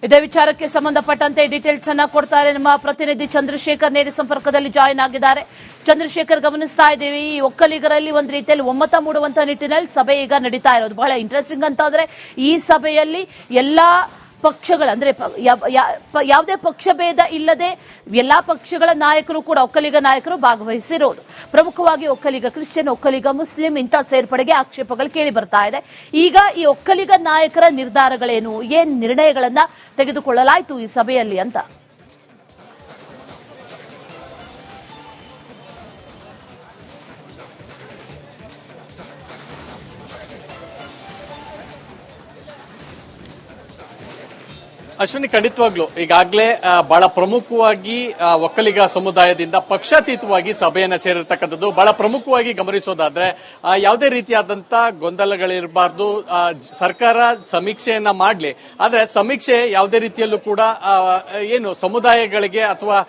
ಇದೇ ವಿಚಾರಕ್ಕೆ ಸಂಬಂಧಪಟ್ಟಂತೆ ಡೀಟೇಲ್ಸ್ ಅನ್ನ ಕೊಡ್ತಾರೆ ನಮ್ಮ ಪ್ರತಿನಿಧಿ ಚಂದ್ರಶೇಖರ್ ನೇರ ಸಂಪರ್ಕದಲ್ಲಿ ಜಾಯಿನ್ ಆಗಿದ್ದಾರೆ. ಚಂದ್ರಶೇಖರ್, ಗಮನಿಸ್ತಾ ಇದ್ದೀವಿ ಈ ಒಕ್ಕಲಿಗರಲ್ಲಿ ಒಂದು ರೀತಿಯಲ್ಲಿ ಒಮ್ಮತ ಮೂಡುವಂತ ನಿಟ್ಟಿನಲ್ಲಿ ಸಭೆ ಈಗ ನಡೀತಾ ಇರೋದು. ಬಹಳ ಇಂಟ್ರೆಸ್ಟಿಂಗ್ ಅಂತಂದ್ರೆ ಈ ಸಭೆಯಲ್ಲಿ ಎಲ್ಲಾ ಪಕ್ಷಗಳ ಅಂದ್ರೆ ಯಾವುದೇ ಪಕ್ಷ ಭೇದ ಇಲ್ಲದೆ ಎಲ್ಲಾ ಪಕ್ಷಗಳ ನಾಯಕರು ಕೂಡ ಒಕ್ಕಲಿಗ ನಾಯಕರು ಭಾಗವಹಿಸಿರೋದು. ಪ್ರಮುಖವಾಗಿ ಒಕ್ಕಲಿಗ ಕ್ರಿಶ್ಚಿಯನ್, ಒಕ್ಕಲಿಗ ಮುಸ್ಲಿಂ ಇಂಥ ಸೇರ್ಪಡೆಗೆ ಆಕ್ಷೇಪಗಳು ಕೇಳಿ ಬರ್ತಾ ಇದೆ. ಈಗ ಈ ಒಕ್ಕಲಿಗ ನಾಯಕರ ನಿರ್ಧಾರಗಳೇನು, ಏನ್ ನಿರ್ಣಯಗಳನ್ನ ತೆಗೆದುಕೊಳ್ಳಲಾಯಿತು ಈ ಸಭೆಯಲ್ಲಿ ಅಂತ? ಅಶ್ವಿನಿ, ಖಂಡಿತವಾಗ್ಲು ಈಗಾಗಲೇ ಬಹಳ ಪ್ರಮುಖವಾಗಿ ಒಕ್ಕಲಿಗ ಸಮುದಾಯದಿಂದ ಪಕ್ಷಾತೀತವಾಗಿ ಸಭೆಯನ್ನ ಸೇರಿರ್ತಕ್ಕಂಥದ್ದು. ಬಹಳ ಪ್ರಮುಖವಾಗಿ ಗಮನಿಸೋದಾದ್ರೆ ಯಾವುದೇ ರೀತಿಯಾದಂತ ಗೊಂದಲಗಳಿರಬಾರ್ದು. ಸರ್ಕಾರ ಸಮೀಕ್ಷೆಯನ್ನ ಮಾಡ್ಲಿ, ಆದ್ರೆ ಸಮೀಕ್ಷೆ ಯಾವುದೇ ರೀತಿಯಲ್ಲೂ ಕೂಡ ಏನು ಸಮುದಾಯಗಳಿಗೆ ಅಥವಾ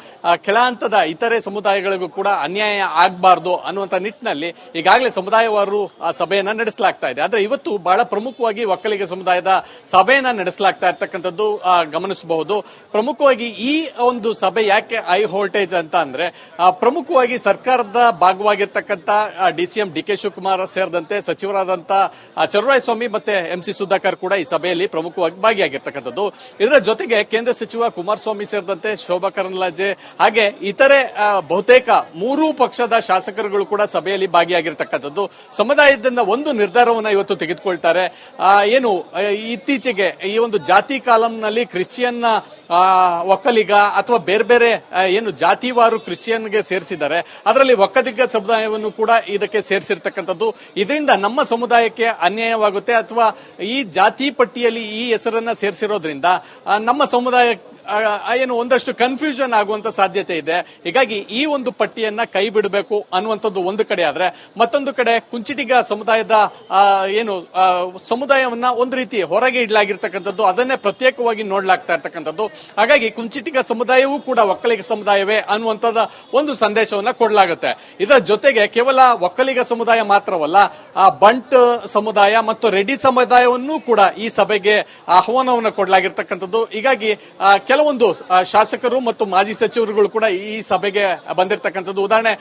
ಕೆಳ ಹಂತದ ಇತರೆ ಸಮುದಾಯಗಳಿಗೂ ಕೂಡ ಅನ್ಯಾಯ ಆಗಬಾರ್ದು ಅನ್ನುವಂತ ನಿಟ್ಟಿನಲ್ಲಿ ಈಗಾಗಲೇ ಸಮುದಾಯವಾರು ಸಭೆಯನ್ನ ನಡೆಸಲಾಗ್ತಾ ಇದೆ. ಆದ್ರೆ ಇವತ್ತು ಬಹಳ ಪ್ರಮುಖವಾಗಿ ಒಕ್ಕಲಿಗ ಸಮುದಾಯದ ಸಭೆಯನ್ನ ನಡೆಸಲಾಗ್ತಾ ಇರ್ತಕ್ಕಂಥದ್ದು ಗಮನಿಸಬಹುದು. ಪ್ರಮುಖವಾಗಿ ಈ ಒಂದು ಸಭೆ ಯಾಕೆ ಹೈ ವೋಲ್ಟೇಜ್ ಅಂತ ಅಂದ್ರೆ ಪ್ರಮುಖವಾಗಿ ಸರ್ಕಾರದ ಭಾಗವಾಗಿರ್ತಕ್ಕಂಥ ಡಿಸಿಎಂ ಡಿಕೆ ಶಿವಕುಮಾರ್ ಸೇರಿದಂತೆ ಸಚಿವರಾದಂತ ಚಲುವರಾಯಸ್ವಾಮಿ ಮತ್ತೆ ಎಂಸಿ ಸುಧಾಕರ್ ಕೂಡ ಈ ಸಭೆಯಲ್ಲಿ ಪ್ರಮುಖವಾಗಿ ಭಾಗಿಯಾಗಿರ್ತಕ್ಕಂಥದ್ದು. ಇದರ ಜೊತೆಗೆ ಕೇಂದ್ರ ಸಚಿವ ಕುಮಾರಸ್ವಾಮಿ ಸೇರಿದಂತೆ ಶೋಭಾ ಕರಂದ್ಲಾಜೆ ಹಾಗೆ ಇತರೆ ಬಹುತೇಕ ಮೂರೂ ಪಕ್ಷದ ಶಾಸಕರುಗಳು ಕೂಡ ಸಭೆಯಲ್ಲಿ ಭಾಗಿಯಾಗಿರ್ತಕ್ಕಂಥದ್ದು. ಸಮುದಾಯದಿಂದ ಒಂದು ನಿರ್ಧಾರವನ್ನು ಇವತ್ತು ತೆಗೆದುಕೊಳ್ತಾರೆ. ಏನು ಇತ್ತೀಚೆಗೆ ಈ ಒಂದು ಜಾತಿ ಕಾಲಂನಲ್ಲಿ ಕ್ರಿಶ್ಚಿಯನ್ ಒಕ್ಕಲಿಗ ಅಥವಾ ಬೇರೆ ಬೇರೆ ಏನು ಜಾತಿವಾರು ಕ್ರಿಶ್ಚಿಯನ್ಗೆ ಸೇರಿಸಿದ್ದಾರೆ, ಅದರಲ್ಲಿ ಒಕ್ಕಲಿಗ ಸಮುದಾಯವನ್ನು ಕೂಡ ಇದಕ್ಕೆ ಸೇರಿಸಿರ್ತಕ್ಕಂಥದ್ದು. ಇದರಿಂದ ನಮ್ಮ ಸಮುದಾಯಕ್ಕೆ ಅನ್ಯಾಯವಾಗುತ್ತೆ ಅಥವಾ ಈ ಜಾತಿ ಪಟ್ಟಿಯಲ್ಲಿ ಈ ಹೆಸರನ್ನ ಸೇರಿಸಿರೋದ್ರಿಂದ ನಮ್ಮ ಸಮುದಾಯ ಏನು ಒಂದಷ್ಟು ಕನ್ಫ್ಯೂಷನ್ ಆಗುವಂತ ಸಾಧ್ಯತೆ ಇದೆ. ಹೀಗಾಗಿ ಈ ಒಂದು ಪಟ್ಟಿಯನ್ನ ಕೈ ಬಿಡಬೇಕು ಅನ್ನುವಂಥದ್ದು ಒಂದು ಕಡೆ ಆದ್ರೆ, ಮತ್ತೊಂದು ಕಡೆ ಕುಂಚಿಟಿಗ ಸಮುದಾಯದ ಏನು ಸಮುದಾಯವನ್ನ ಒಂದು ರೀತಿ ಹೊರಗೆ ಇಡಲಾಗಿರ್ತಕ್ಕಂಥದ್ದು, ಅದನ್ನೇ ಪ್ರತ್ಯೇಕವಾಗಿ ನೋಡ್ಲಾಗ್ತಾ ಇರ್ತಕ್ಕಂಥದ್ದು. ಹಾಗಾಗಿ ಕುಂಚಿಟಿಗ ಸಮುದಾಯವೂ ಕೂಡ ಒಕ್ಕಲಿಗ ಸಮುದಾಯವೇ ಅನ್ನುವಂಥದ್ದು ಒಂದು ಸಂದೇಶವನ್ನ ಕೊಡಲಾಗುತ್ತೆ. ಇದರ ಜೊತೆಗೆ ಕೇವಲ ಒಕ್ಕಲಿಗ ಸಮುದಾಯ ಮಾತ್ರವಲ್ಲ, ಬಂಟ್ ಸಮುದಾಯ ಮತ್ತು ರೆಡ್ಡಿ ಸಮುದಾಯವನ್ನೂ ಕೂಡ ಈ ಸಭೆಗೆ ಆಹ್ವಾನವನ್ನು ಕೊಡಲಾಗಿರ್ತಕ್ಕಂಥದ್ದು. ಹೀಗಾಗಿ ಕೆಲವೊಂದು ಶಾಸಕರು ಮತ್ತು ಮಾಜಿ ಸಚಿವರುಗಳು ಕೂಡ ಈ ಸಭೆಗೆ ಬಂದಿರತಕ್ಕಂಥದ್ದು. ಉದಾಹರಣೆ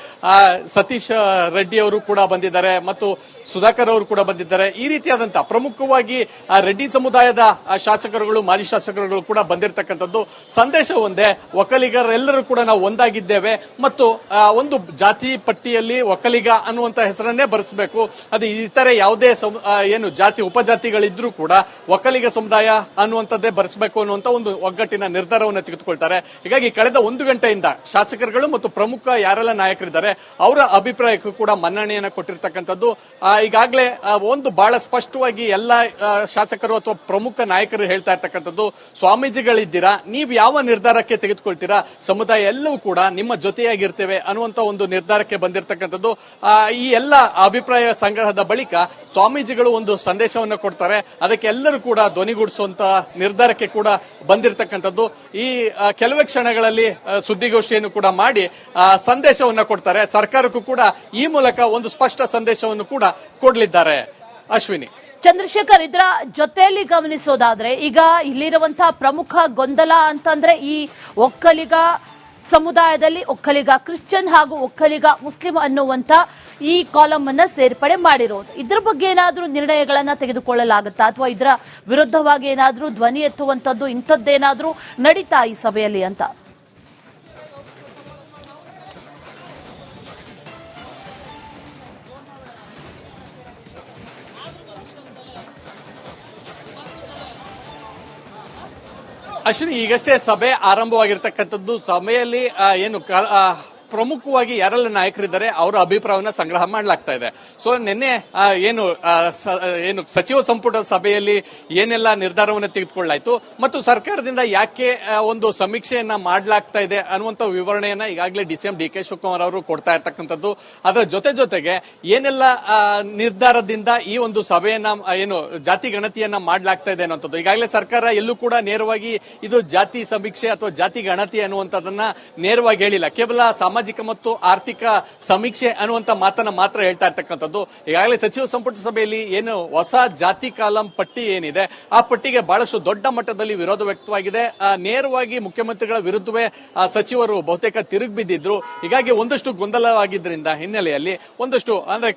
ಸತೀಶ್ ರೆಡ್ಡಿ ಅವರು ಕೂಡ ಬಂದಿದ್ದಾರೆ ಮತ್ತು ಸುಧಾಕರ್ ಅವರು ಕೂಡ ಬಂದಿದ್ದಾರೆ. ಈ ರೀತಿಯಾದಂತಹ ಪ್ರಮುಖವಾಗಿ ರೆಡ್ಡಿ ಸಮುದಾಯದ ಶಾಸಕರುಗಳು ಮಾಜಿ ಶಾಸಕರುಗಳು ಕೂಡ ಬಂದಿರತಕ್ಕಂಥದ್ದು. ಸಂದೇಶ ಒಂದೇ, ಒಕ್ಕಲಿಗರೆಲ್ಲರೂ ಕೂಡ ನಾವು ಒಂದಾಗಿದ್ದೇವೆ ಮತ್ತು ಒಂದು ಜಾತಿ ಪಟ್ಟಿಯಲ್ಲಿ ಒಕ್ಕಲಿಗ ಅನ್ನುವಂತ ಹೆಸರನ್ನೇ ಬರೆಸಬೇಕು. ಅದು ಇತರೆ ಯಾವುದೇ ಏನು ಜಾತಿ ಉಪಜಾತಿಗಳಿದ್ರೂ ಕೂಡ ಒಕ್ಕಲಿಗ ಸಮುದಾಯ ಅನ್ನುವಂಥದ್ದೇ ಬರೆಸಬೇಕು ಅನ್ನುವಂತ ಒಂದು ಒಗ್ಗಟ್ಟಿನ ನಿರ್ಧಾರವನ್ನು ತೆಗೆದುಕೊಳ್ತಾರೆ. ಹೀಗಾಗಿ ಕಳೆದ 1 ಗಂಟೆಯಿಂದ ಶಾಸಕರುಗಳು ಮತ್ತು ಪ್ರಮುಖ ಯಾರೆಲ್ಲ ನಾಯಕರಿದ್ದಾರೆ ಅವರ ಅಭಿಪ್ರಾಯಕ್ಕೂ ಕೂಡ ಮನ್ನಣೆಯನ್ನು ಕೊಟ್ಟಿರ್ತಕ್ಕಂಥದ್ದು. ಈಗಾಗಲೇ ಒಂದು ಬಹಳ ಸ್ಪಷ್ಟವಾಗಿ ಎಲ್ಲ ಶಾಸಕರು ಅಥವಾ ಪ್ರಮುಖ ನಾಯಕರು ಹೇಳ್ತಾ ಇರ್ತಕ್ಕಂಥದ್ದು, ಸ್ವಾಮೀಜಿಗಳಿದ್ದೀರಾ, ನೀವು ಯಾವ ನಿರ್ಧಾರಕ್ಕೆ ತೆಗೆದುಕೊಳ್ತೀರಾ, ಸಮುದಾಯ ಎಲ್ಲವೂ ಕೂಡ ನಿಮ್ಮ ಜೊತೆಯಾಗಿರ್ತೇವೆ ಅನ್ನುವಂತ ಒಂದು ನಿರ್ಧಾರಕ್ಕೆ ಬಂದಿರತಕ್ಕಂಥದ್ದು. ಈ ಎಲ್ಲ ಅಭಿಪ್ರಾಯ ಸಂಗ್ರಹದ ಬಳಿಕ ಸ್ವಾಮೀಜಿಗಳು ಒಂದು ಸಂದೇಶವನ್ನು ಕೊಡ್ತಾರೆ. ಅದಕ್ಕೆ ಎಲ್ಲರೂ ಕೂಡ ಧ್ವನಿಗೂಡಿಸುವಂತ ನಿರ್ಧಾರಕ್ಕೆ ಕೂಡ ಬಂದಿರತಕ್ಕಂಥದ್ದು. ಈ ಕೆಲವೇ ಕ್ಷಣಗಳಲ್ಲಿ ಸುದ್ದಿಗೋಷ್ಠಿಯನ್ನು ಕೂಡ ಮಾಡಿ ಸಂದೇಶವನ್ನು ಕೊಡ್ತಾರೆ. ಸರ್ಕಾರಕ್ಕೂ ಕೂಡ ಈ ಮೂಲಕ ಒಂದು ಸ್ಪಷ್ಟ ಸಂದೇಶವನ್ನು ಕೂಡ ಕೊಡಲಿದ್ದಾರೆ. ಅಶ್ವಿನಿ, ಚಂದ್ರಶೇಖರ್, ಇದರ ಜೊತೆಯಲ್ಲಿ ಗಮನಿಸೋದಾದ್ರೆ ಈಗ ಇಲ್ಲಿರುವಂತಹ ಪ್ರಮುಖ ಗೊಂದಲ ಅಂತಂದ್ರೆ ಈ ಒಕ್ಕಲಿಗ ಸಮುದಾಯದಲ್ಲಿ ಒಕ್ಕಲಿಗ ಕ್ರಿಶ್ಚಿಯನ್ ಹಾಗೂ ಒಕ್ಕಲಿಗ ಮುಸ್ಲಿಂ ಅನ್ನುವಂತ ಈ ಕಾಲಮ್ ಅನ್ನ ಸೇರ್ಪಡೆ ಮಾಡಿರೋದು. ಇದ್ರ ಬಗ್ಗೆ ಏನಾದ್ರೂ ನಿರ್ಣಯಗಳನ್ನ ತೆಗೆದುಕೊಳ್ಳಲಾಗುತ್ತಾ ಅಥವಾ ಇದರ ವಿರುದ್ಧವಾಗಿ ಏನಾದ್ರೂ ಧ್ವನಿ ಎತ್ತುವಂತದ್ದು ಇಂಥದ್ದೇನಾದ್ರೂ ನಡೀತಾ ಈ ಸಭೆಯಲ್ಲಿ ಅಂತ? ಅಶ್ವಿನಿ, ಈಗಷ್ಟೇ ಸಭೆ ಆರಂಭವಾಗಿರ್ತಕ್ಕಂಥದ್ದು. ಸಭೆಯಲ್ಲಿ ಏನು ಪ್ರಮುಖವಾಗಿ ಯಾರೆಲ್ಲ ನಾಯಕರಿದ್ದಾರೆ ಅವರ ಅಭಿಪ್ರಾಯವನ್ನ ಸಂಗ್ರಹ ಮಾಡಲಾಗ್ತಾ ಇದೆ. ಸೊ ನಿನ್ನೆ ಏನು ಸಚಿವ ಸಂಪುಟ ಸಭೆಯಲ್ಲಿ ಏನೆಲ್ಲ ನಿರ್ಧಾರವನ್ನು ತೆಗೆದುಕೊಳ್ಳಾಯ್ತು ಮತ್ತು ಸರ್ಕಾರದಿಂದ ಯಾಕೆ ಒಂದು ಸಮೀಕ್ಷೆಯನ್ನ ಮಾಡಲಾಗ್ತಾ ಇದೆ ಅನ್ನುವಂತ ವಿವರಣೆಯನ್ನ ಈಗಾಗಲೇ ಡಿಸಿಎಂ ಡಿಕೆ ಶಿವಕುಮಾರ್ ಅವರು ಕೊಡ್ತಾ ಇರ್ತಕ್ಕಂಥದ್ದು. ಅದರ ಜೊತೆಗೆ ಏನೆಲ್ಲ ನಿರ್ಧಾರದಿಂದ ಈ ಒಂದು ಸಭೆಯನ್ನ ಏನು ಜಾತಿ ಗಣತಿಯನ್ನ ಮಾಡಲಾಗ್ತಾ ಇದೆ ಅನ್ನುವಂಥದ್ದು. ಈಗಾಗಲೇ ಸರ್ಕಾರ ಎಲ್ಲೂ ಕೂಡ ನೇರವಾಗಿ ಇದು ಜಾತಿ ಸಮೀಕ್ಷೆ ಅಥವಾ ಜಾತಿ ಗಣತಿ ಅನ್ನುವಂಥದ್ದನ್ನ ನೇರವಾಗಿ ಹೇಳಿಲ್ಲ. ಕೇವಲ ಸಾಮಾಜಿಕ ಸಾಮಾಜಿಕ ಮತ್ತು ಆರ್ಥಿಕ ಸಮೀಕ್ಷೆ ಅನ್ನುವಂತ ಮಾತನ್ನ ಮಾತ್ರ ಹೇಳ್ತಾ ಇರ್ತಕ್ಕಂಥದ್ದು. ಈಗಾಗಲೇ ಸಚಿವ ಸಂಪುಟ ಸಭೆಯಲ್ಲಿ ಏನು ಹೊಸ ಜಾತಿ ಕಾಲಂ ಪಟ್ಟಿ ಏನಿದೆ ಆ ಪಟ್ಟಿಗೆ ಬಹಳಷ್ಟು ದೊಡ್ಡ ಮಟ್ಟದಲ್ಲಿ ವಿರೋಧ ವ್ಯಕ್ತವಾಗಿದೆ. ನೇರವಾಗಿ ಮುಖ್ಯಮಂತ್ರಿಗಳ ವಿರುದ್ಧವೇ ಸಚಿವರು ಬಹುತೇಕ ತಿರುಗಿ ಬಿದ್ದಿದ್ರು. ಹೀಗಾಗಿ ಒಂದಷ್ಟು ಗೊಂದಲವಾಗಿದ್ದರಿಂದ ಹಿನ್ನೆಲೆಯಲ್ಲಿ ಒಂದಷ್ಟು ಅಂದ್ರೆ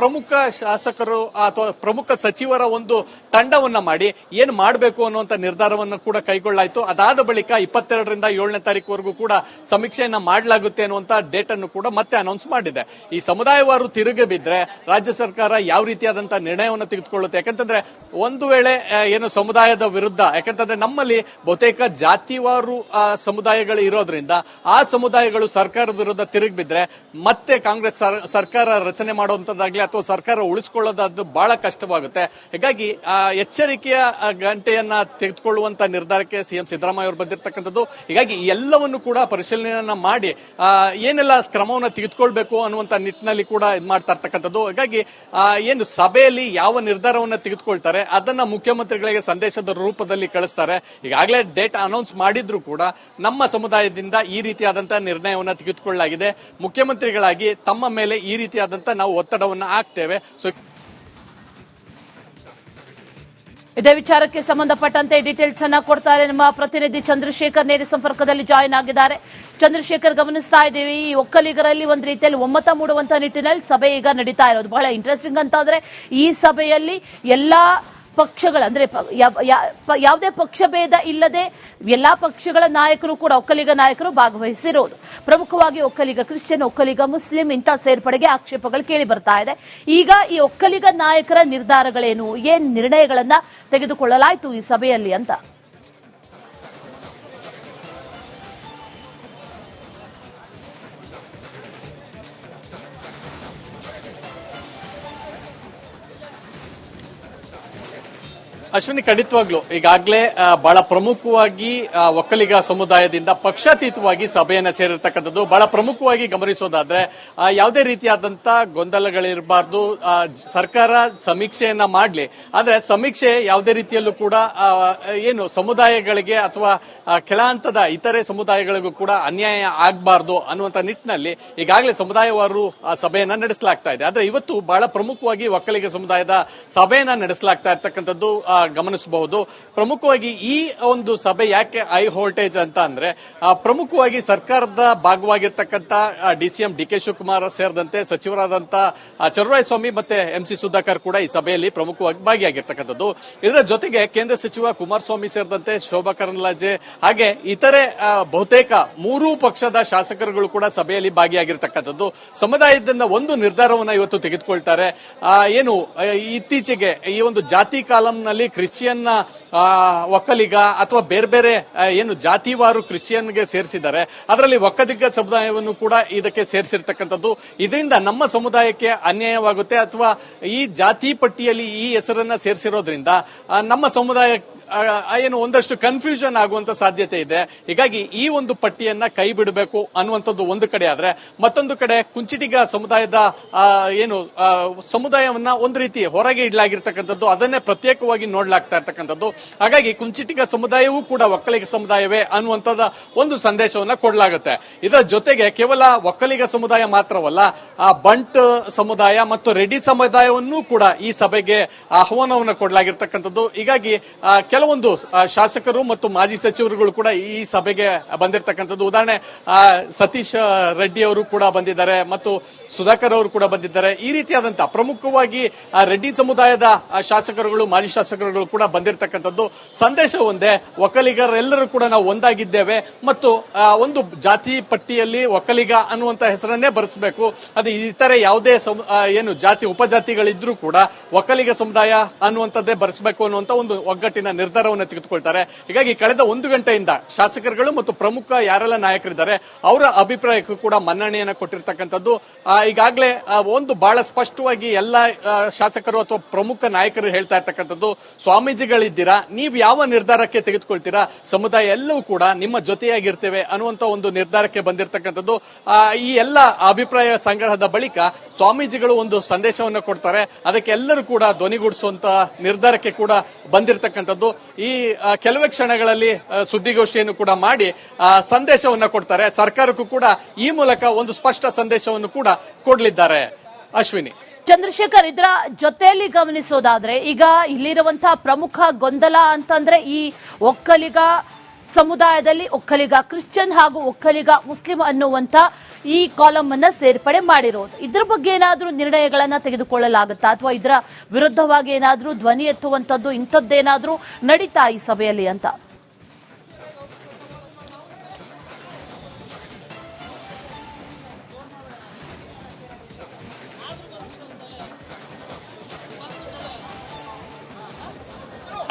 ಪ್ರಮುಖ ಶಾಸಕರು ಅಥವಾ ಪ್ರಮುಖ ಸಚಿವರ ಒಂದು ತಂಡವನ್ನ ಮಾಡಿ ಏನ್ ಮಾಡಬೇಕು ಅನ್ನುವಂತ ನಿರ್ಧಾರವನ್ನು ಕೂಡ ಕೈಗೊಳ್ಳಾಯಿತು. ಅದಾದ ಬಳಿಕ 22ರಿಂದ 7ನೇ ತಾರೀಕುವರೆಗೂ ಕೂಡ ಸಮೀಕ್ಷೆಯನ್ನ ಮಾಡಲಾಗುತ್ತೆ ಅನ್ನುವಂತ ಡೇಟ್ ಅನ್ನು ಕೂಡ ಮತ್ತೆ ಅನೌನ್ಸ್ ಮಾಡಿದೆ. ಈ ಸಮುದಾಯವಾರು ತಿರುಗಿ ಬಿದ್ರೆ ರಾಜ್ಯ ಸರ್ಕಾರ ಯಾವ ರೀತಿಯಾದಂತಹ ನಿರ್ಣಯವನ್ನು ತೆಗೆದುಕೊಳ್ಳುತ್ತೆ? ಯಾಕಂತಂದ್ರೆ ಒಂದು ವೇಳೆ ಏನು ಸಮುದಾಯದ ವಿರುದ್ಧ, ಯಾಕಂತಂದ್ರೆ ನಮ್ಮಲ್ಲಿ ಬಹುತೇಕ ಜಾತಿವಾರು ಸಮುದಾಯಗಳು ಇರೋದ್ರಿಂದ ಆ ಸಮುದಾಯಗಳು ಸರ್ಕಾರದ ವಿರುದ್ಧ ತಿರುಗಿ ಬಿದ್ರೆ ಮತ್ತೆ ಕಾಂಗ್ರೆಸ್ ಸರ್ಕಾರ ರಚನೆ ಮಾಡುವಂತದ್ದಾಗ್ಲಿ ಅಥವಾ ಸರ್ಕಾರ ಉಳಿಸಿಕೊಳ್ಳೋದಾದ್ದು ಬಹಳ ಕಷ್ಟವಾಗುತ್ತೆ. ಹೀಗಾಗಿ ಎಚ್ಚರಿಕೆಯ ಗಂಟೆಯನ್ನ ತೆಗೆದುಕೊಳ್ಳುವಂತ ನಿರ್ಧಾರಕ್ಕೆ ಸಿಎಂ ಸಿದ್ದರಾಮಯ್ಯ ಅವರು ಬಂದಿರತಕ್ಕಂಥದ್ದು. ಹೀಗಾಗಿ ಎಲ್ಲವನ್ನು ಕೂಡ ಪರಿಶೀಲನೆಯನ್ನ ಮಾಡಿ ಏನೆಲ್ಲ ಕ್ರಮವನ್ನು ತೆಗೆದುಕೊಳ್ಬೇಕು ಅನ್ನುವಂತ ನಿಟ್ಟಿನಲ್ಲಿ ಕೂಡ ಇದು ಮಾಡ್ತಾ ಇರ್ತಕ್ಕಂಥದ್ದು. ಹೀಗಾಗಿ ಏನು ಸಭೆಯಲ್ಲಿ ಯಾವ ನಿರ್ಧಾರವನ್ನ ತೆಗೆದುಕೊಳ್ತಾರೆ ಅದನ್ನ ಮುಖ್ಯಮಂತ್ರಿಗಳಿಗೆ ಸಂದೇಶದ ರೂಪದಲ್ಲಿ ಕಳಿಸ್ತಾರೆ. ಈಗಾಗಲೇ ಡೇಟ್ ಅನೌನ್ಸ್ ಮಾಡಿದ್ರು ಕೂಡ ನಮ್ಮ ಸಮುದಾಯದಿಂದ ಈ ರೀತಿಯಾದಂತಹ ನಿರ್ಣಯವನ್ನ ತೆಗೆದುಕೊಳ್ಳಲಾಗಿದೆ. ಮುಖ್ಯಮಂತ್ರಿಗಳಾಗಿ ತಮ್ಮ ಮೇಲೆ ಈ ರೀತಿಯಾದಂತಹ ನಾವು ಒತ್ತಡವನ್ನ ಹಾಕ್ತೇವೆ. ಇದೇ ವಿಚಾರಕ್ಕೆ ಸಂಬಂಧಪಟ್ಟಂತೆ ಡೀಟೇಲ್ಸ್ ಅನ್ನ ಕೊಡ್ತಾರೆ ನಮ್ಮ ಪ್ರತಿನಿಧಿ ಚಂದ್ರಶೇಖರ್. ನೇರ ಸಂಪರ್ಕದಲ್ಲಿ ಜಾಯಿನ್ ಆಗಿದ್ದಾರೆ. ಚಂದ್ರಶೇಖರ್, ಗಮನಿಸ್ತಾ ಇದ್ದೀವಿ ಈ ಒಕ್ಕಲಿಗರಲ್ಲಿ ಒಂದು ರೀತಿಯಲ್ಲಿ ಒಮ್ಮತ ಮೂಡುವಂತ ನಿಟ್ಟಿನಲ್ಲಿ ಸಭೆ ಈಗ ನಡೀತಾ ಇರೋದು ಬಹಳ ಇಂಟ್ರೆಸ್ಟಿಂಗ್ ಅಂತ ಅಂದ್ರೆ ಈ ಸಭೆಯಲ್ಲಿ ಎಲ್ಲಾ ಪಕ್ಷಗಳ ಅಂದ್ರೆ ಯಾವುದೇ ಪಕ್ಷ ಭೇದ ಇಲ್ಲದೆ ಎಲ್ಲಾ ಪಕ್ಷಗಳ ನಾಯಕರು ಕೂಡ ಒಕ್ಕಲಿಗ ನಾಯಕರು ಭಾಗವಹಿಸಿರೋದು. ಪ್ರಮುಖವಾಗಿ ಒಕ್ಕಲಿಗ ಕ್ರಿಶ್ಚಿಯನ್, ಒಕ್ಕಲಿಗ ಮುಸ್ಲಿಂ ಇಂಥ ಸೇರ್ಪಡೆಗೆ ಆಕ್ಷೇಪಗಳು ಕೇಳಿ ಬರ್ತಾ ಇದೆ. ಈಗ ಈ ಒಕ್ಕಲಿಗ ನಾಯಕರ ನಿರ್ಧಾರಗಳೇನು, ಏನ್ ನಿರ್ಣಯಗಳನ್ನ ತೆಗೆದುಕೊಳ್ಳಲಾಯಿತು ಈ ಸಭೆಯಲ್ಲಿ ಅಂತ? ಅಶ್ವಿನಿ, ಖಂಡಿತವಾಗ್ಲು ಈಗಾಗಲೇ ಬಹಳ ಪ್ರಮುಖವಾಗಿ ಒಕ್ಕಲಿಗ ಸಮುದಾಯದಿಂದ ಪಕ್ಷಾತೀತವಾಗಿ ಸಭೆಯನ್ನ ಸೇರಿರ್ತಕ್ಕಂಥದ್ದು. ಬಹಳ ಪ್ರಮುಖವಾಗಿ ಗಮನಿಸೋದಾದ್ರೆ ಯಾವುದೇ ರೀತಿಯಾದಂತ ಗೊಂದಲಗಳಿರಬಾರ್ದು. ಸರ್ಕಾರ ಸಮೀಕ್ಷೆಯನ್ನ ಮಾಡ್ಲಿ, ಆದ್ರೆ ಸಮೀಕ್ಷೆ ಯಾವುದೇ ರೀತಿಯಲ್ಲೂ ಕೂಡ ಏನು ಸಮುದಾಯಗಳಿಗೆ ಅಥವಾ ಕೆಳ ಹಂತದ ಇತರೆ ಸಮುದಾಯಗಳಿಗೂ ಕೂಡ ಅನ್ಯಾಯ ಆಗಬಾರ್ದು ಅನ್ನುವಂತ ನಿಟ್ಟಿನಲ್ಲಿ ಈಗಾಗಲೇ ಸಮುದಾಯವಾರು ಸಭೆಯನ್ನ ನಡೆಸಲಾಗ್ತಾ ಇದೆ. ಆದ್ರೆ ಇವತ್ತು ಬಹಳ ಪ್ರಮುಖವಾಗಿ ಒಕ್ಕಲಿಗ ಸಮುದಾಯದ ಸಭೆಯನ್ನ ನಡೆಸಲಾಗ್ತಾ ಇರ್ತಕ್ಕಂಥದ್ದು ಗಮನಿಸಬಹುದು. ಪ್ರಮುಖವಾಗಿ ಈ ಒಂದು ಸಭೆ ಯಾಕೆ ಹೈ ವೋಲ್ಟೇಜ್ ಅಂತ ಅಂದ್ರೆ ಪ್ರಮುಖವಾಗಿ ಸರ್ಕಾರದ ಭಾಗವಾಗಿರ್ತಕ್ಕಂಥ ಡಿಸಿಎಂ ಡಿಕೆ ಶಿವಕುಮಾರ್ ಸೇರಿದಂತೆ ಸಚಿವರಾದಂತ ಚಲುವರಾಯಸ್ವಾಮಿ ಮತ್ತೆ ಎಂಸಿ ಸುಧಾಕರ್ ಕೂಡ ಈ ಸಭೆಯಲ್ಲಿ ಪ್ರಮುಖವಾಗಿ ಭಾಗಿಯಾಗಿರ್ತಕ್ಕಂಥದ್ದು. ಇದರ ಜೊತೆಗೆ ಕೇಂದ್ರ ಸಚಿವ ಕುಮಾರಸ್ವಾಮಿ ಸೇರಿದಂತೆ ಶೋಭಾ ಕರಂದ್ಲಾಜೆ ಹಾಗೆ ಇತರೆ ಬಹುತೇಕ ಮೂರೂ ಪಕ್ಷದ ಶಾಸಕರುಗಳು ಕೂಡ ಸಭೆಯಲ್ಲಿ ಭಾಗಿಯಾಗಿರ್ತಕ್ಕಂಥದ್ದು. ಸಮುದಾಯದಿಂದ ಒಂದು ನಿರ್ಧಾರವನ್ನ ಇವತ್ತು ತೆಗೆದುಕೊಳ್ತಾರೆ. ಏನು ಇತ್ತೀಚೆಗೆ ಈ ಒಂದು ಜಾತಿ ಕಾಲಂನಲ್ಲಿ ಕ್ರಿಶ್ಚಿಯನ್ ಒಕ್ಕಲಿಗ ಅಥವಾ ಬೇರೆ ಬೇರೆ ಏನು ಜಾತಿವಾರು ಕ್ರಿಶ್ಚಿಯನ್ಗೆ ಸೇರಿಸಿದ್ದಾರೆ, ಅದರಲ್ಲಿ ಒಕ್ಕಲಿಗ ಸಮುದಾಯವನ್ನು ಕೂಡ ಇದಕ್ಕೆ ಸೇರಿಸಿರ್ತಕ್ಕಂಥದ್ದು. ಇದರಿಂದ ನಮ್ಮ ಸಮುದಾಯಕ್ಕೆ ಅನ್ಯಾಯವಾಗುತ್ತೆ ಅಥವಾ ಈ ಜಾತಿ ಪಟ್ಟಿಯಲ್ಲಿ ಈ ಹೆಸರನ್ನ ಸೇರಿಸಿರೋದ್ರಿಂದ ನಮ್ಮ ಸಮುದಾಯ ಏನು ಒಂದಷ್ಟು ಕನ್ಫ್ಯೂಷನ್ ಆಗುವಂತ ಸಾಧ್ಯತೆ ಇದೆ. ಹೀಗಾಗಿ ಈ ಒಂದು ಪಟ್ಟಿಯನ್ನ ಕೈ ಬಿಡಬೇಕು ಅನ್ನುವಂಥದ್ದು ಒಂದು ಕಡೆ ಆದ್ರೆ, ಮತ್ತೊಂದು ಕಡೆ ಕುಂಚಿಟಿಗ ಸಮುದಾಯದ ಏನು ಸಮುದಾಯವನ್ನ ಒಂದು ರೀತಿ ಹೊರಗೆ ಇಡಲಾಗಿರ್ತಕ್ಕಂಥದ್ದು, ಅದನ್ನೇ ಪ್ರತ್ಯೇಕವಾಗಿ ನೋಡ್ಲಾಗ್ತಾ ಇರ್ತಕ್ಕಂಥದ್ದು. ಹಾಗಾಗಿ ಕುಂಚಿಟಿಗ ಸಮುದಾಯವೂ ಕೂಡ ಒಕ್ಕಲಿಗ ಸಮುದಾಯವೇ ಅನ್ನುವಂಥದ್ದು ಒಂದು ಸಂದೇಶವನ್ನ ಕೊಡಲಾಗುತ್ತೆ. ಇದರ ಜೊತೆಗೆ ಕೇವಲ ಒಕ್ಕಲಿಗ ಸಮುದಾಯ ಮಾತ್ರವಲ್ಲ, ಬಂಟ್ ಸಮುದಾಯ ಮತ್ತು ರೆಡ್ಡಿ ಸಮುದಾಯವನ್ನೂ ಕೂಡ ಈ ಸಭೆಗೆ ಆಹ್ವಾನವನ್ನು ಕೊಡಲಾಗಿರ್ತಕ್ಕಂಥದ್ದು. ಹೀಗಾಗಿ ಕೆಲವೊಂದು ಶಾಸಕರು ಮತ್ತು ಮಾಜಿ ಸಚಿವರುಗಳು ಕೂಡ ಈ ಸಭೆಗೆ ಬಂದಿರತಕ್ಕಂಥದ್ದು. ಉದಾಹರಣೆ ಸತೀಶ್ ರೆಡ್ಡಿ ಅವರು ಕೂಡ ಬಂದಿದ್ದಾರೆ ಮತ್ತು ಸುಧಾಕರ್ ಅವರು ಕೂಡ ಬಂದಿದ್ದಾರೆ. ಈ ರೀತಿಯಾದಂತಹ ಪ್ರಮುಖವಾಗಿ ರೆಡ್ಡಿ ಸಮುದಾಯದ ಶಾಸಕರುಗಳು ಮಾಜಿ ಶಾಸಕರುಗಳು ಕೂಡ ಬಂದಿರತಕ್ಕಂಥದ್ದು. ಸಂದೇಶ ಒಂದೇ, ಒಕ್ಕಲಿಗರೆಲ್ಲರೂ ಕೂಡ ನಾವು ಒಂದಾಗಿದ್ದೇವೆ ಮತ್ತು ಒಂದು ಜಾತಿ ಪಟ್ಟಿಯಲ್ಲಿ ಒಕ್ಕಲಿಗ ಅನ್ನುವಂತ ಹೆಸರನ್ನೇ ಬರೆಸಬೇಕು. ಅದು ಇತರೆ ಯಾವುದೇ ಏನು ಜಾತಿ ಉಪಜಾತಿಗಳಿದ್ರೂ ಕೂಡ ಒಕ್ಕಲಿಗ ಸಮುದಾಯ ಅನ್ನುವಂಥದ್ದೇ ಬರೆಸಬೇಕು ಅನ್ನುವಂತ ಒಂದು ಒಗ್ಗಟ್ಟಿನ ನಿರ್ಧಾರವನ್ನು ತೆಗೆದುಕೊಳ್ತಾರೆ. ಹೀಗಾಗಿ ಕಳೆದ 1 ಗಂಟೆಯಿಂದ ಶಾಸಕರುಗಳು ಮತ್ತು ಪ್ರಮುಖ ಯಾರೆಲ್ಲ ನಾಯಕರಿದ್ದಾರೆ ಅವರ ಅಭಿಪ್ರಾಯಕ್ಕೂ ಕೂಡ ಮನ್ನಣೆಯನ್ನು ಕೊಟ್ಟಿರ್ತಕ್ಕಂಥದ್ದು. ಈಗಾಗಲೇ ಒಂದು ಬಹಳ ಸ್ಪಷ್ಟವಾಗಿ ಎಲ್ಲ ಶಾಸಕರು ಅಥವಾ ಪ್ರಮುಖ ನಾಯಕರು ಹೇಳ್ತಾ ಇರ್ತಕ್ಕಂಥದ್ದು, ಸ್ವಾಮೀಜಿಗಳಿದ್ದೀರಾ, ನೀವು ಯಾವ ನಿರ್ಧಾರಕ್ಕೆ ತೆಗೆದುಕೊಳ್ತೀರಾ, ಸಮುದಾಯ ಎಲ್ಲವೂ ಕೂಡ ನಿಮ್ಮ ಜೊತೆಯಾಗಿರ್ತೇವೆ ಅನ್ನುವಂತ ಒಂದು ನಿರ್ಧಾರಕ್ಕೆ ಬಂದಿರತಕ್ಕಂಥದ್ದು. ಈ ಎಲ್ಲ ಅಭಿಪ್ರಾಯ ಸಂಗ್ರಹದ ಬಳಿಕ ಸ್ವಾಮೀಜಿಗಳು ಒಂದು ಸಂದೇಶವನ್ನು ಕೊಡ್ತಾರೆ. ಅದಕ್ಕೆ ಎಲ್ಲರೂ ಕೂಡ ಧ್ವನಿಗೂಡಿಸುವಂತ ನಿರ್ಧಾರಕ್ಕೆ ಕೂಡ ಬಂದಿರತಕ್ಕಂಥದ್ದು. ಈ ಕೆಲವೇ ಕ್ಷಣಗಳಲ್ಲಿ ಸುದ್ದಿಗೋಷ್ಠಿಯನ್ನು ಕೂಡ ಮಾಡಿ ಸಂದೇಶವನ್ನ ಕೊಡ್ತಾರೆ. ಸರ್ಕಾರಕ್ಕೂ ಕೂಡ ಈ ಮೂಲಕ ಒಂದು ಸ್ಪಷ್ಟ ಸಂದೇಶವನ್ನು ಕೂಡ ಕೊಡಲಿದ್ದಾರೆ. ಅಶ್ವಿನಿ, ಚಂದ್ರಶೇಖರ್, ಇದರ ಜೊತೆಯಲ್ಲಿ ಗಮನಿಸೋದಾದ್ರೆ ಈಗ ಇಲ್ಲಿರುವಂತಹ ಪ್ರಮುಖ ಗೊಂದಲ ಅಂತಂದ್ರೆ ಈ ಒಕ್ಕಲಿಗ ಸಮುದಾಯದಲ್ಲಿ ಒಕ್ಕಲಿಗ ಕ್ರಿಶ್ಚಿಯನ್ ಹಾಗೂ ಒಕ್ಕಲಿಗ ಮುಸ್ಲಿಂ ಅನ್ನುವಂತ ಈ ಕಾಲಂ ಅನ್ನ ಸೇರ್ಪಡೆ ಮಾಡಿರೋದು. ಇದ್ರ ಬಗ್ಗೆ ಏನಾದ್ರೂ ನಿರ್ಣಯಗಳನ್ನ ತೆಗೆದುಕೊಳ್ಳಲಾಗುತ್ತಾ ಅಥವಾ ಇದರ ವಿರುದ್ಧವಾಗಿ ಏನಾದ್ರೂ ಧ್ವನಿ ಎತ್ತುವಂತದ್ದು ಇಂಥದ್ದೇನಾದ್ರೂ ನಡೀತಾ ಈ ಸಭೆಯಲ್ಲಿ ಅಂತ?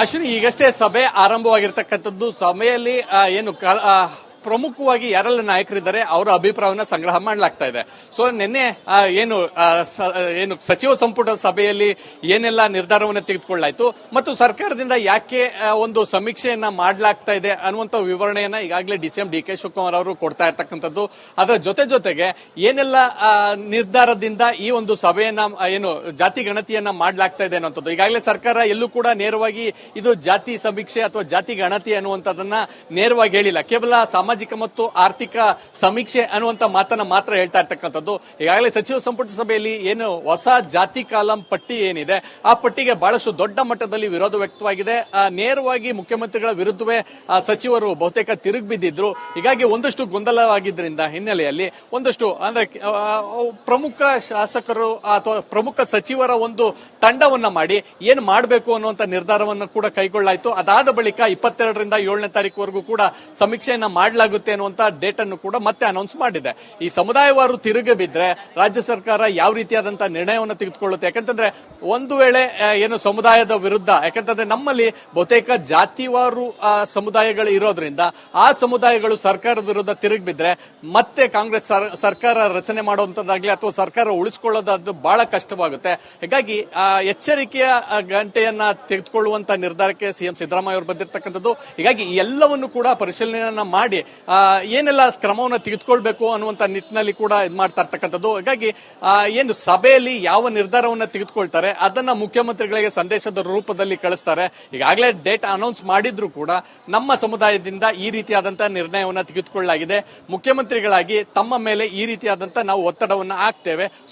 ಅಶ್ವಿನಿ, ಈಗಷ್ಟೇ ಸಭೆ ಆರಂಭವಾಗಿರ್ತಕ್ಕಂಥದ್ದು. ಸಭೆಯಲ್ಲಿ ಏನು ಪ್ರಮುಖವಾಗಿ ಯಾರೆಲ್ಲ ನಾಯಕರಿದ್ದಾರೆ ಅವರ ಅಭಿಪ್ರಾಯವನ್ನ ಸಂಗ್ರಹ ಮಾಡಲಾಗ್ತಾ ಇದೆ. ಸೊ ನಿನ್ನೆ ಏನು ಸಚಿವ ಸಂಪುಟ ಸಭೆಯಲ್ಲಿ ಏನೆಲ್ಲ ನಿರ್ಧಾರವನ್ನು ತೆಗೆದುಕೊಳ್ಳಾಯ್ತು ಮತ್ತು ಸರ್ಕಾರದಿಂದ ಯಾಕೆ ಒಂದು ಸಮೀಕ್ಷೆಯನ್ನ ಮಾಡಲಾಗ್ತಾ ಇದೆ ಅನ್ನುವಂತ ವಿವರಣೆಯನ್ನ ಈಗಾಗಲೇ ಡಿಸಿಎಂ ಡಿ ಕೆ ಶಿವಕುಮಾರ್ ಅವರು ಕೊಡ್ತಾ ಇರ್ತಕ್ಕಂಥದ್ದು. ಅದರ ಜೊತೆಗೆ ಏನೆಲ್ಲ ನಿರ್ಧಾರದಿಂದ ಈ ಒಂದು ಸಭೆಯನ್ನ ಏನು ಜಾತಿ ಗಣತಿಯನ್ನ ಮಾಡಲಾಗ್ತಾ ಇದೆ ಅನ್ನುವಂಥದ್ದು. ಈಗಾಗಲೇ ಸರ್ಕಾರ ಎಲ್ಲೂ ಕೂಡ ನೇರವಾಗಿ ಇದು ಜಾತಿ ಸಮೀಕ್ಷೆ ಅಥವಾ ಜಾತಿ ಗಣತಿ ಅನ್ನುವಂಥದ್ದನ್ನ ನೇರವಾಗಿ ಹೇಳಿಲ್ಲ. ಕೇವಲ ಸಾಮಾಜಿಕ ಮತ್ತು ಆರ್ಥಿಕ ಸಮೀಕ್ಷೆ ಅನ್ನುವಂತ ಮಾತನ್ನ ಮಾತ್ರ ಹೇಳ್ತಾ ಇರ್ತಕ್ಕಂಥದ್ದು. ಈಗಾಗಲೇ ಸಚಿವ ಸಂಪುಟ ಸಭೆಯಲ್ಲಿ ಏನು ಹೊಸ ಜಾತಿ ಕಾಲಂ ಪಟ್ಟಿ ಏನಿದೆ ಆ ಪಟ್ಟಿಗೆ ಬಹಳಷ್ಟು ದೊಡ್ಡ ಮಟ್ಟದಲ್ಲಿ ವಿರೋಧ ವ್ಯಕ್ತವಾಗಿದೆ. ನೇರವಾಗಿ ಮುಖ್ಯಮಂತ್ರಿಗಳ ವಿರುದ್ಧವೇ ಸಚಿವರು ಬಹುತೇಕ ತಿರುಗಿ ಬಿದ್ದಿದ್ರು. ಹೀಗಾಗಿ ಒಂದಷ್ಟು ಗೊಂದಲವಾಗಿದ್ದರಿಂದ ಹಿನ್ನೆಲೆಯಲ್ಲಿ ಒಂದಷ್ಟು ಅಂದ್ರೆ ಪ್ರಮುಖ ಶಾಸಕರು ಅಥವಾ ಪ್ರಮುಖ ಸಚಿವರ ಒಂದು ತಂಡವನ್ನ ಮಾಡಿ ಏನ್ ಮಾಡಬೇಕು ಅನ್ನುವಂತ ನಿರ್ಧಾರವನ್ನು ಕೂಡ ಕೈಗೊಳ್ಳಾಯಿತು. ಅದಾದ ಬಳಿಕ 22ರಿಂದ 7ನೇ ತಾರೀಕುವರೆಗೂ ಕೂಡ ಸಮೀಕ್ಷೆಯನ್ನ ಮಾಡಲಾಗುತ್ತೆ ಅನ್ನುವಂತ ಡೇಟ್ ಅನ್ನು ಕೂಡ ಮತ್ತೆ ಅನೌನ್ಸ್ ಮಾಡಿದೆ. ಈ ಸಮುದಾಯವಾರು ತಿರುಗಿ ಬಿದ್ರೆ ರಾಜ್ಯ ಸರ್ಕಾರ ಯಾವ ರೀತಿಯಾದಂತಹ ನಿರ್ಣಯವನ್ನು ತೆಗೆದುಕೊಳ್ಳುತ್ತೆ? ಯಾಕಂತಂದ್ರೆ ಒಂದು ವೇಳೆ ಏನು ಸಮುದಾಯದ ವಿರುದ್ಧ, ಯಾಕಂತಂದ್ರೆ ನಮ್ಮಲ್ಲಿ ಬಹುತೇಕ ಜಾತಿವಾರು ಸಮುದಾಯಗಳು ಇರೋದ್ರಿಂದ ಆ ಸಮುದಾಯಗಳು ಸರ್ಕಾರದ ವಿರುದ್ಧ ತಿರುಗಿ ಬಿದ್ರೆ ಮತ್ತೆ ಕಾಂಗ್ರೆಸ್ ಸರ್ಕಾರ ರಚನೆ ಮಾಡುವಂತದ್ದಾಗ್ಲಿ ಅಥವಾ ಸರ್ಕಾರ ಉಳಿಸಿಕೊಳ್ಳೋದಾದ್ದು ಬಹಳ ಕಷ್ಟವಾಗುತ್ತೆ. ಹೀಗಾಗಿ ಎಚ್ಚರಿಕೆಯ ಗಂಟೆಯನ್ನ ತೆಗೆದುಕೊಳ್ಳುವಂತ ನಿರ್ಧಾರಕ್ಕೆ ಸಿಎಂ ಸಿದ್ದರಾಮಯ್ಯ ಅವರು ಬಂದಿರತಕ್ಕಂಥದ್ದು. ಹೀಗಾಗಿ ಎಲ್ಲವನ್ನು ಕೂಡ ಪರಿಶೀಲನೆಯನ್ನ ಮಾಡಿ ಏನೆಲ್ಲ ಕ್ರಮವನ್ನು ತೆಗೆದುಕೊಳ್ಬೇಕು ಅನ್ನುವಂತ ನಿಟ್ಟಿನಲ್ಲಿ ಕೂಡ ಇದು ಮಾಡ್ತಾ ಇರ್ತಕ್ಕಂಥದ್ದು. ಹೀಗಾಗಿ ಏನು ಸಭೆಯಲ್ಲಿ ಯಾವ ನಿರ್ಧಾರವನ್ನ ತೆಗೆದುಕೊಳ್ತಾರೆ ಅದನ್ನ ಮುಖ್ಯಮಂತ್ರಿಗಳಿಗೆ ಸಂದೇಶದ ರೂಪದಲ್ಲಿ ಕಳಿಸ್ತಾರೆ. ಈಗಾಗಲೇ ಡೇಟ್ ಅನೌನ್ಸ್ ಮಾಡಿದ್ರು ಕೂಡ ನಮ್ಮ ಸಮುದಾಯದಿಂದ ಈ ರೀತಿಯಾದಂತಹ ನಿರ್ಣಯವನ್ನ ತೆಗೆದುಕೊಳ್ಳಲಾಗಿದೆ, ಮುಖ್ಯಮಂತ್ರಿಗಳಾಗಿ ತಮ್ಮ ಮೇಲೆ ಈ ರೀತಿಯಾದಂತಹ ನಾವು ಒತ್ತಡವನ್ನ ಹಾಕ್ತೇವೆ.